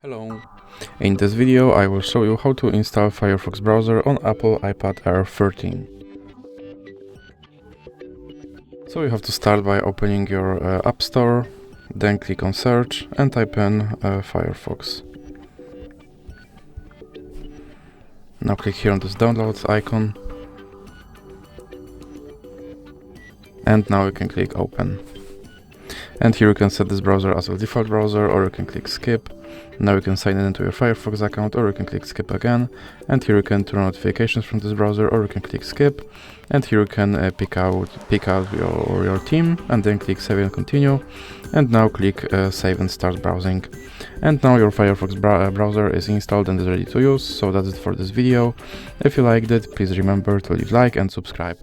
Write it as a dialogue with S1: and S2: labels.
S1: Hello! In this video I will show you how to install Firefox browser on Apple iPad Air 13. So you have to start by opening your App Store, then click on search and type in Firefox. Now click here on this downloads icon and now you can click open. And here you can set this browser as a default browser, or you can click skip. Now you can sign in into your Firefox account, or you can click skip again. And here you can turn on notifications from this browser, or you can click skip. And here you can pick out your theme, and then click save and continue. And now click save and start browsing. And now your Firefox browser is installed and is ready to use. So that's it for this video. If you liked it, please remember to leave a like and subscribe.